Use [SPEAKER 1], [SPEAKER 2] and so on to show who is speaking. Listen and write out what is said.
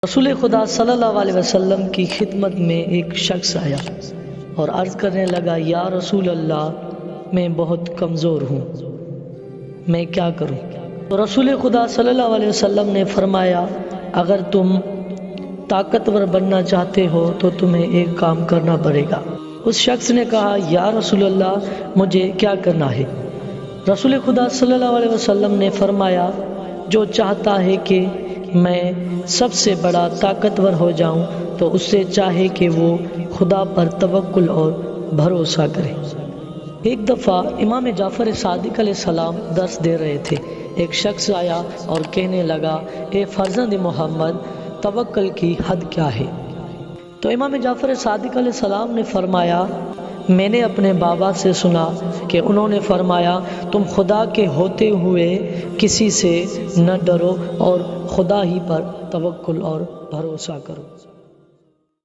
[SPEAKER 1] رسول خدا صلی اللہ علیہ وسلم کی خدمت میں ایک شخص آیا اور عرض کرنے لگا، یا رسول اللہ، میں بہت کمزور ہوں، میں کیا کروں؟ تو رسول خدا صلی اللہ علیہ وسلم نے فرمایا، اگر تم طاقتور بننا چاہتے ہو تو تمہیں ایک کام کرنا پڑے گا۔ اس شخص نے کہا، یا رسول اللہ، مجھے کیا کرنا ہے؟ رسول خدا صلی اللہ علیہ وسلم نے فرمایا، جو چاہتا ہے کہ میں سب سے بڑا طاقتور ہو جاؤں تو اس سے چاہے کہ وہ خدا پر توکل اور بھروسہ کرے۔ ایک دفعہ امام جعفر صادق علیہ السلام درس دے رہے تھے۔ ایک شخص آیا اور کہنے لگا، اے فرزند محمد، توکل کی حد کیا ہے؟ تو امام جعفر صادق علیہ السلام نے فرمایا، میں نے اپنے بابا سے سنا کہ انہوں نے فرمایا، تم خدا کے ہوتے ہوئے کسی سے نہ ڈرو اور خدا ہی پر توکل اور بھروسہ کرو۔